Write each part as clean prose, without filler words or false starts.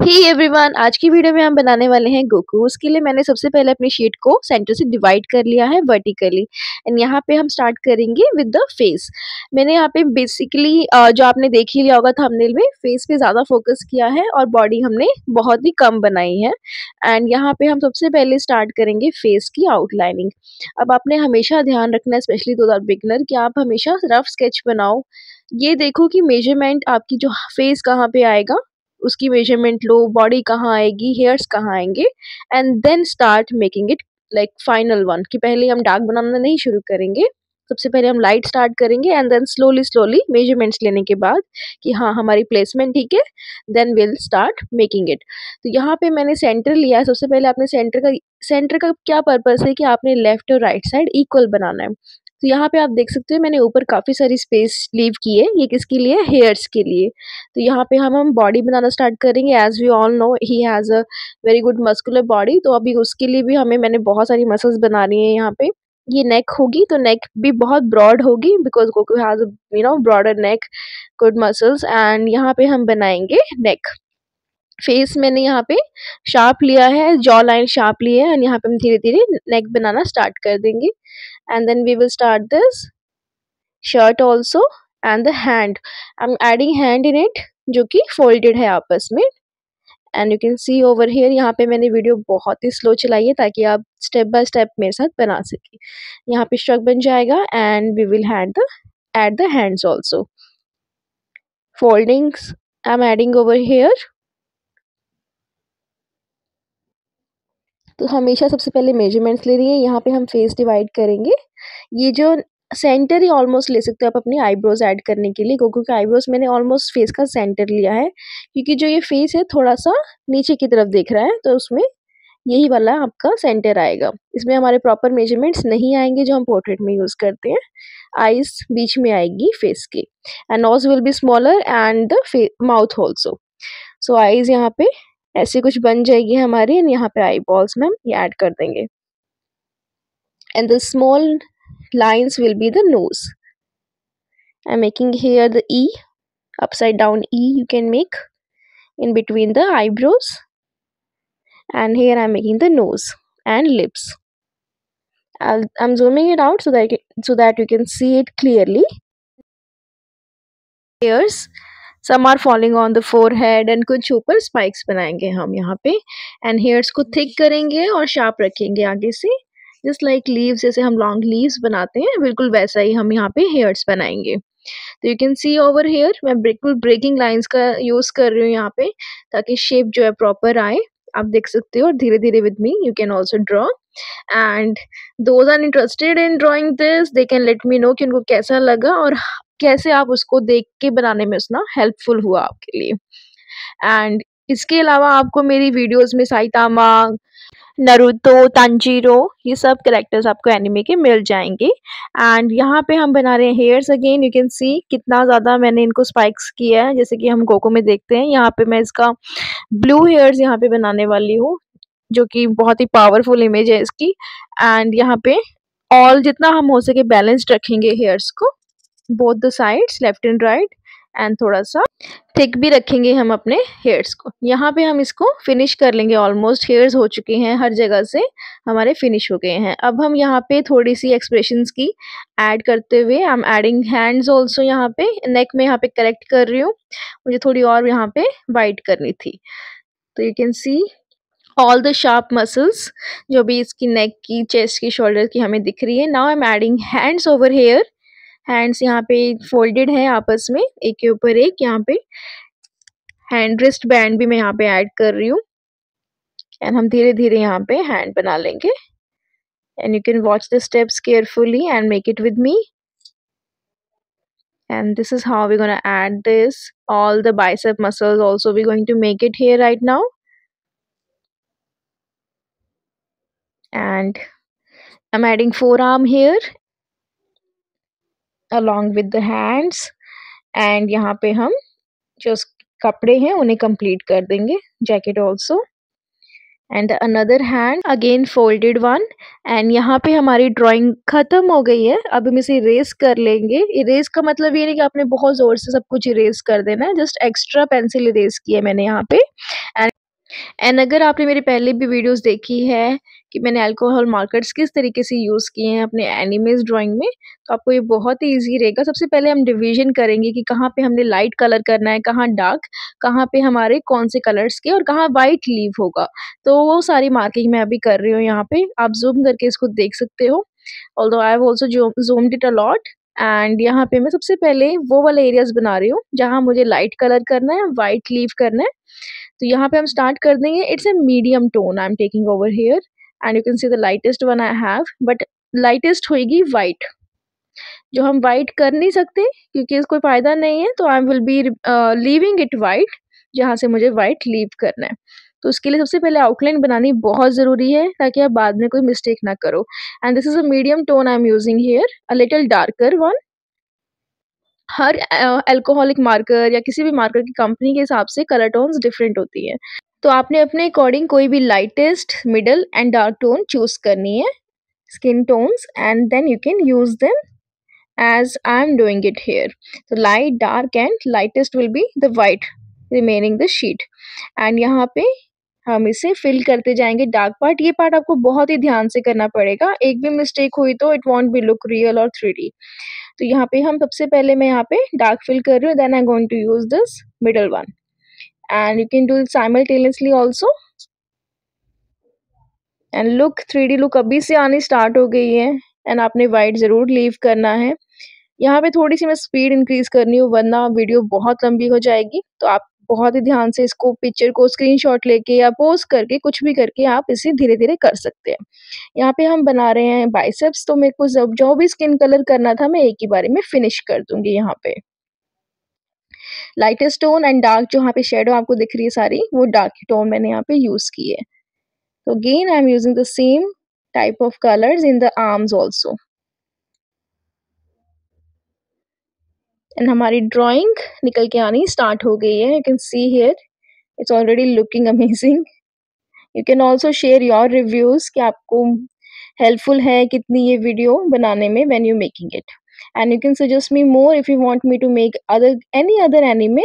Hey everyone, आज की video में हम बनाने वाले हैं गोकू। उसके लिए मैंने सबसे पहले अपनी शीट को सेंटर से डिवाइड कर लिया है वर्टिकली एंड यहाँ पे हम स्टार्ट करेंगे विद द फेस। मैंने यहाँ पे बेसिकली जो आपने देख ही लिया होगा थंबनेल में, फेस पे ज़्यादा फोकस किया है और बॉडी हमने बहुत ही कम बनाई है। एंड यहाँ पे हम सबसे पहले स्टार्ट करेंगे फेस की आउटलाइनिंग। अब आपने हमेशा ध्यान रखना है, स्पेशली दो आर बिगनर, कि आप हमेशा रफ स्केच बनाओ। ये देखो कि मेजरमेंट आपकी जो फेस कहाँ पे आएगा उसकी मेजरमेंट लो, बॉडी कहाँ आएगी, हेयर्स कहाँ आएंगे, and then start making it like final one. कि पहले हम डार्क बनाना नहीं शुरू करेंगे, सबसे पहले हम लाइट स्टार्ट करेंगे and then slowly slowly measurements लेने के बाद कि हाँ हमारी प्लेसमेंट ठीक है, then will start making it. तो यहाँ पे मैंने सेंटर लिया है। सबसे पहले आपने सेंटर का क्या पर्पस है कि आपने लेफ्ट और राइट साइड इक्वल बनाना है। तो यहाँ पे आप देख सकते हो मैंने ऊपर काफ़ी सारी स्पेस लीव की है। ये किसके लिए? हेयर्स के लिए। तो यहाँ पे हम बॉडी बनाना स्टार्ट करेंगे। As we all know he has a very good muscular body, तो अभी उसके लिए भी मैंने बहुत सारी मसल्स बनानी है। यहाँ पे ये नेक होगी तो नेक भी बहुत ब्रॉड होगी because Goku has broader neck, good muscles. And यहाँ पे हम बनाएंगे नेक। फेस मैंने यहाँ पे शार्प लिया है, जॉ लाइन शार्प ली है एंड यहाँ पे हम धीरे धीरे नेक बनाना स्टार्ट कर देंगे। And then we will start this shirt also and the hand. I am adding hand in it जो कि फोल्डेड है आपस में। And you can see over here, यहाँ पे मैंने वीडियो बहुत ही स्लो चलाई है ताकि आप स्टेप बाय स्टेप मेरे साथ बना सके। यहाँ पे स्ट्रक बन जाएगा and we will add the hands also. Foldings I'm adding over here. तो हमेशा सबसे पहले मेजरमेंट्स ले रही है। यहाँ पे हम फेस डिवाइड करेंगे। ये जो सेंटर ही ऑलमोस्ट ले सकते हो आप अपनी आईब्रोज ऐड करने के लिए। गोकू के आईब्रोज मैंने ऑलमोस्ट फेस का सेंटर लिया है क्योंकि जो ये फेस है थोड़ा सा नीचे की तरफ देख रहा है, तो उसमें यही वाला आपका सेंटर आएगा। इसमें हमारे प्रॉपर मेजरमेंट्स नहीं आएंगे जो हम पोर्ट्रेट में यूज करते हैं। आईज बीच में आएगी फेस के and nose will be smaller and the mouth also. So eyes यहाँ पे ऐसे कुछ बन जाएगी हमारी एंड यहाँ पे आई बॉल्स में हम ये ऐड कर देंगे and the small lines will be the nose. I'm making here the E, upside down E you can make in between the eyebrows, and here I'm making the nose and lips. I'm zooming it out so that you can see it clearly. Ears, some are falling on the forehead and कुछ ऊपर spikes बनाएंगे हम यहाँ पे and hairs को thick करेंगे और sharp रखेंगे आगे से, जस्ट लाइक लीव्स, जैसे हम लॉन्ग लीव्स बनाते हैं बिल्कुल वैसा ही हम यहाँ पे हेयर्स बनाएंगे। तो you can see over here मैं बिल्कुल ब्रेकिंग लाइंस का यूज कर रही हूँ यहाँ पे ताकि शेप जो है प्रॉपर आए। आप देख सकते हो और धीरे धीरे with me you can also draw and those are interested in drawing this they can let me know कि उनको कैसा लगा और कैसे आप उसको देख के बनाने में उतना हेल्पफुल हुआ आपके लिए। एंड इसके अलावा आपको मेरी वीडियोस में साइतामा, नरूतो, तांजीरो, ये सब कैरेक्टर्स आपको एनिमे के मिल जाएंगे। एंड यहाँ पे हम बना रहे हैं हेयर्स। अगेन यू कैन सी कितना ज़्यादा मैंने इनको स्पाइक्स किया है, जैसे कि हम गोको में देखते हैं। यहाँ पे मैं इसका ब्लू हेयर्स यहाँ पे बनाने वाली हूँ जो कि बहुत ही पावरफुल इमेज है इसकी। एंड यहाँ पे ऑल जितना हम हो सके बैलेंस्ड रखेंगे हेयर्स को, both the sides left and right, and थोड़ा सा थिक भी रखेंगे हम अपने हेयर्स को। यहाँ पे हम इसको फिनिश कर लेंगे। ऑलमोस्ट हेयर्स हो चुके हैं, हर जगह से हमारे फिनिश हो गए हैं। अब हम यहाँ पे थोड़ी सी एक्सप्रेशंस की ऐड करते हुए आई एम एडिंग हैंड्स ऑल्सो। यहाँ पे नेक में यहाँ पे करेक्ट कर रही हूँ, मुझे थोड़ी और यहाँ पे वाइट करनी थी। तो you can see all the sharp muscles जो भी इसकी नेक की, चेस्ट की, शोल्डर की हमें दिख रही है। Now I am adding hands over here. Hands यहाँ पे फोल्डेड है आपस में, एक के ऊपर एक। यहाँ पे हैंड रिस्ट बैंड भी मैं यहाँ पे ऐड कर रही हूँ एंड हम धीरे धीरे यहाँ पे हैंड बना लेंगे and you can watch the steps carefully and make it with me. And this is how we're going to add this. All the bicep muscles also we're going to make it here right now. And I'm adding forearm here along with the hands. And यहाँ पे हम जो कपड़े हैं उन्हें complete कर देंगे, jacket also. And another hand again folded one. And यहाँ पे हमारी ड्राइंग खत्म हो गई है। अब हम इसे इरेज कर लेंगे। इरेज का मतलब ये नहीं कि आपने बहुत जोर से सब कुछ इरेज कर देना है, जस्ट एक्स्ट्रा पेंसिल इरेज की है मैंने यहाँ पे। एंड अगर आपने मेरी पहले भी वीडियोस देखी है कि मैंने अल्कोहल मार्कर्स किस तरीके से यूज़ किए हैं अपने एनिमेज ड्राइंग में, तो आपको ये बहुत ही ईजी रहेगा। सबसे पहले हम डिवीजन करेंगे कि कहाँ पे हमने लाइट कलर करना है, कहाँ डार्क, कहाँ पे हमारे कौन से कलर्स के और कहाँ वाइट लीव होगा। तो वो सारी मार्किंग मैं अभी कर रही हूँ यहाँ पे। आप जूम करके इसको देख सकते हो। Although I have also zoomed it a lot. And यहाँ पे मैं सबसे पहले वो वाले एरियाज बना रही हूँ जहाँ मुझे लाइट कलर करना है, वाइट लीव करना है। तो यहाँ पे हम स्टार्ट कर देंगे। It's a medium tone I am taking over here and you can see the lightest one I have, but lightest होगी वाइट। जो हम वाइट कर नहीं सकते क्योंकि इसको फायदा नहीं है, तो I will be leaving it white जहाँ से मुझे वाइट लीव करना है। तो उसके लिए सबसे पहले आउटलाइन बनानी बहुत ज़रूरी है ताकि आप बाद में कोई मिस्टेक ना करो। And this is a medium tone I am using here, a little darker one. Her alcoholic marker या किसी भी मार्कर की कंपनी के हिसाब से कलर टोन्स डिफरेंट होती है। तो आपने अपने अकॉर्डिंग कोई भी lightest, middle and dark tone choose करनी है, skin tones, and then you can use them as I'm doing it here. So light, dark and lightest will be the white remaining the sheet. And यहाँ पे हम इसे fill करते जाएंगे dark part. ये part आपको बहुत ही ध्यान से करना पड़ेगा, एक भी मिस्टेक हुई तो it won't B look real और 3D। तो यहाँ पे हम सबसे पहले मैं यहाँ पे डार्क फिल कर रही हूँ, then I am going to use this middle one and you can do it simultaneously also. And look 3D look अभी से आनी स्टार्ट हो गई है। एंड आपने वाइट ज़रूर लीव करना है। यहाँ पे थोड़ी सी मैं स्पीड इंक्रीज करनी हूँ वरना वीडियो बहुत लंबी हो जाएगी। तो आप बहुत ही ध्यान से इसको पिक्चर को स्क्रीनशॉट लेके या पोज करके कुछ भी करके आप इसे धीरे धीरे कर सकते हैं। यहाँ पे हम बना रहे हैं बाइसेप्स, तो मेरे को जो भी स्किन कलर करना था मैं एक ही बारे में फिनिश कर दूंगी। यहाँ पे लाइटेस्ट टोन एंड डार्क जो यहाँ पे शेडो आपको दिख रही है सारी, वो डार्क टोन मैंने यहाँ पे यूज की है। तो again I am using the same type of colours in the arms also. And हमारी ड्राइंग निकल के आनी स्टार्ट हो गई है। You can see here it's already looking amazing. You can also share your reviews कि आपको हेल्पफुल है कितनी ये वीडियो बनाने में when you making it. And you can suggest me more if you want me to make other any other anime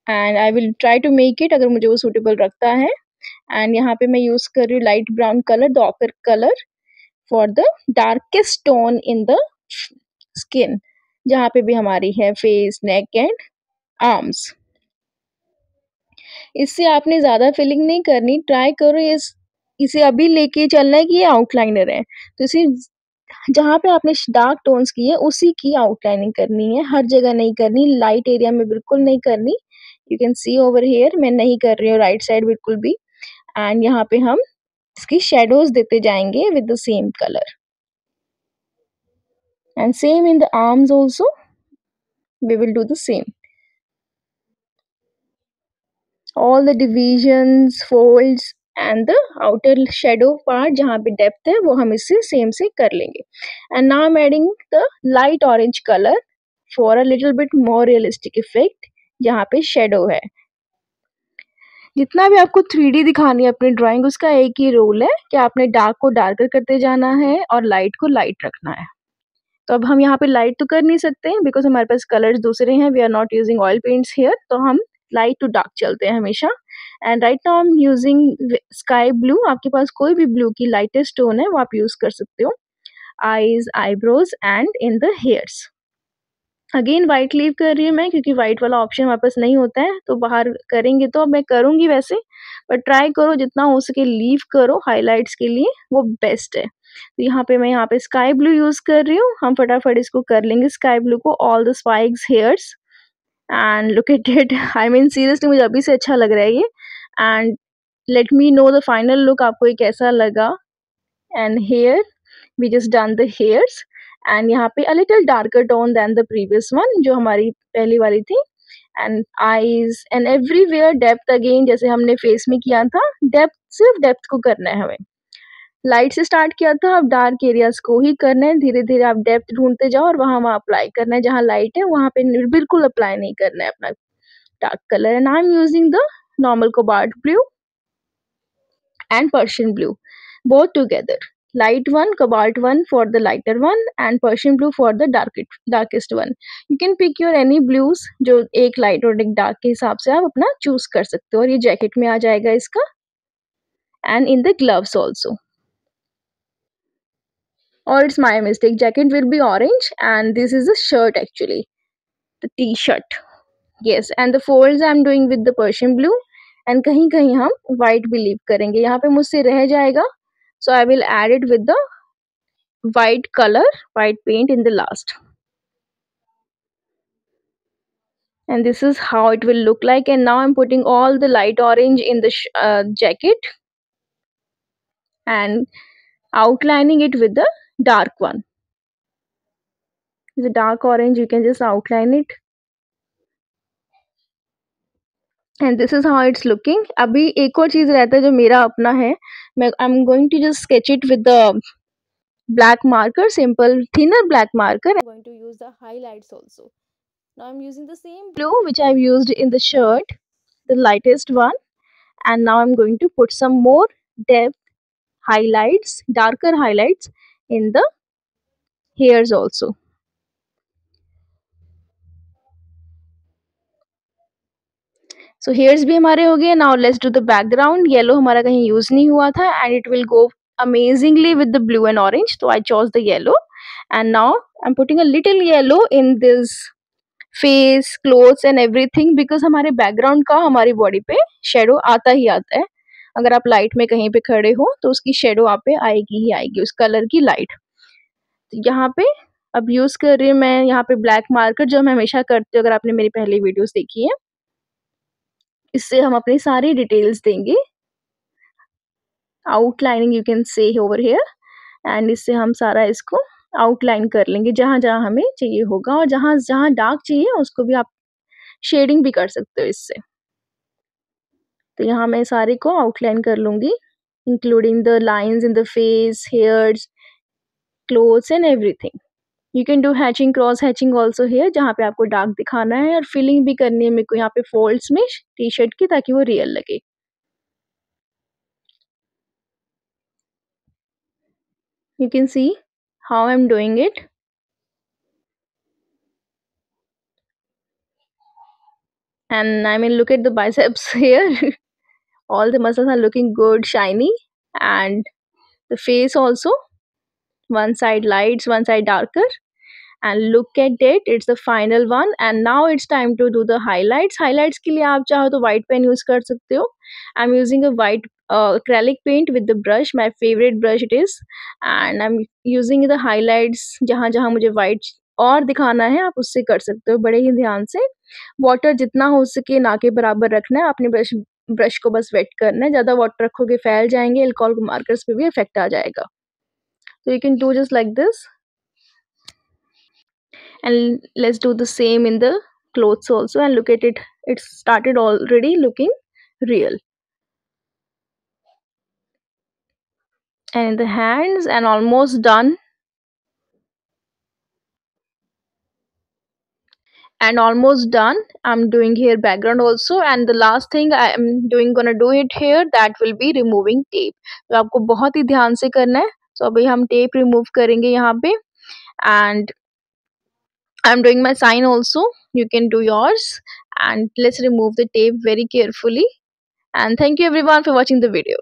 and I will try to make it अगर मुझे वो सूटेबल रखता है। एंड यहाँ पे मैं यूज कर रही हूँ light brown colour, the occur colour, for the darkest tone in the skin जहाँ पे भी हमारी है फेस, नेक एंड आर्म्स। इससे आपने ज़्यादा फिलिंग नहीं करनी, ट्राई करो इसे अभी लेके चलना है कि ये आउटलाइनर है, तो इसे जहाँ पे आपने डार्क टोन्स की है उसी की आउटलाइनिंग करनी है, हर जगह नहीं करनी, लाइट एरिया में बिल्कुल नहीं करनी। You can see over here मैं नहीं कर रही हूँ राइट साइड बिल्कुल भी। एंड यहाँ पे हम इसकी शेडोज देते जाएंगे with the same colour and same in the arms also we will do the same. all the divisions, folds and the outer shadow part जहाँ पे depth है वो हम इससे same से कर लेंगे। And now I'm adding the light orange color for a little bit more realistic effect जहाँ पे shadow है। जितना भी आपको 3D दिखानी है अपनी ड्राइंग, उसका एक ही रूल है कि आपने डार्क को डार्कर करते जाना है और लाइट को लाइट रखना है। तो अब हम यहाँ पे लाइट तो कर नहीं सकते बिकॉज हमारे पास कलर्स दूसरे हैं, we are not using oil paints here, तो हम लाइट टू डार्क चलते हैं हमेशा। And right now I am using sky blue. आपके पास कोई भी ब्लू की लाइटेस्ट टोन है वो आप यूज कर सकते हो। Eyes, eyebrows and in the hairs again white leave कर रही हूँ मैं क्योंकि वाइट वाला ऑप्शन हमारे पास नहीं होता है, तो बाहर करेंगे तो मैं करूँगी वैसे, बट ट्राई करो जितना हो सके लीव करो हाइलाइट्स के लिए, वो बेस्ट है। तो यहाँ पे स्काई ब्लू यूज कर रही हूँ। हम फटाफट इसको कर लेंगे स्काई ब्लू को, all the spikes hairs and look at it. I mean seriously मुझे अभी से अच्छा लग रहा है ये। And let me know the final look आपको ये कैसा लगा। And hair we just done the hairs and यहाँ पे a little darker tone than the previous one जो हमारी पहली वाली थी। And eyes and everywhere depth again जैसे हमने फेस में किया था, डेप्थ सिर्फ डेप्थ को करना है हमें। लाइट से स्टार्ट किया था, अब डार्क एरियाज को ही करना है, धीरे धीरे आप डेप्थ ढूंढते जाओ और वहां अप्लाई करना है, जहाँ लाइट है वहां पे बिल्कुल अप्लाई नहीं करना है अपना dark colour. And I am using the normal cobalt blue and Persian blue, both together. Light one, cobalt one for the lighter one, and Persian blue for the darkest one. You can pick your any blues जो एक light और एक dark के हिसाब से आप अपना choose कर सकते हो, और ये jacket में आ जाएगा इसका, and in the gloves also. Or it's my mistake, jacket will be orange and this is a shirt actually, the t-shirt. Yes, and the folds I'm doing with the Persian blue, and कहीं कहीं हम white भी leave करेंगे. यहाँ पे मुझसे रह जाएगा, so I will add it with the white color, white paint in the last. And this is how it will look like. And now I'm putting all the light orange in the jacket and outlining it with the dark one. The dark orange, you can just outline it. And this is how it's looking. अभी एक और चीज रहता है जो मेरा अपना है, मैं I'm going to just sketch it with the black marker, simple thinner black marker. I'm going to use the highlights also. Now I'm using the same blue which I've used in the shirt, the lightest one, and now I'm going to put some more depth highlights, darker highlights in the hairs also. So hairs भी हमारे हो गए. Now let's do the background. Yellow हमारा कहीं use नहीं हुआ था, and it will go amazingly with the blue and orange. So I chose the yellow, and now I'm putting a little yellow in this face, clothes and everything, because हमारे background का हमारी body पे shadow आता ही आता है. अगर आप light में कहीं पे खड़े हो तो उसकी शेडो आप पे आएगी ही आएगी, उस कलर की लाइट. तो यहाँ पे अब यूज कर रही हूँ मैं यहाँ पे ब्लैक मार्कर, जो मैं हमेशा करती हूँ. अगर आपने मेरी पहली वीडियोस देखी है, इससे हम अपनी सारी डिटेल्स देंगे. Outlining you can say over here, and इससे हम सारा इसको आउटलाइन कर लेंगे जहाँ जहाँ हमें चाहिए होगा, और जहाँ जहाँ डार्क चाहिए उसको भी आप शेडिंग भी कर सकते हो इससे. तो यहाँ मैं सारे को आउटलाइन कर लूंगी, including the lines in the face, hairs, clothes and everything. You can do hatching, cross hatching also hair, जहाँ पे आपको डार्क दिखाना है, और फिलिंग भी करनी है मेरे को यहाँ पे फोल्ड्स में टी शर्ट की, ताकि वो रियल लगे. You can see how I'm doing it. And I mean, look at the biceps here. All the muscles are looking good, shiny, and the face also. One side lights, one side darker. And look at it, it's the final one. And now it's time to do the highlights. Highlights के लिए आप चाहो तो white pen use कर सकते हो. I'm using a white acrylic paint with the brush. My favorite brush it is. And I'm using the highlights जहाँ जहाँ मुझे white और दिखाना है, आप उससे कर सकते हो बड़े ही ध्यान से. वाटर जितना हो सके ना के बराबर रखना है. अपने ब्रश को बस वेट करना है. ज़्यादा वाटर रखोगे फैल जाएंगे, अल्कोहल मार्कर्स पे भी इफेक्ट आ जाएगा. So you can do just like this. And let's do the same in the clothes also, and look at it, it started already looking real. And in the hands, and almost done. And almost done. I'm doing here background also, and the last thing I am gonna do it here, that will be removing tape. तो आपको बहुत ही ध्यान से करना है. तो अभी हम tape remove करेंगे यहाँ पे, and I'm doing my sign also. You can do yours, and let's remove the tape very carefully. And thank you everyone for watching the video.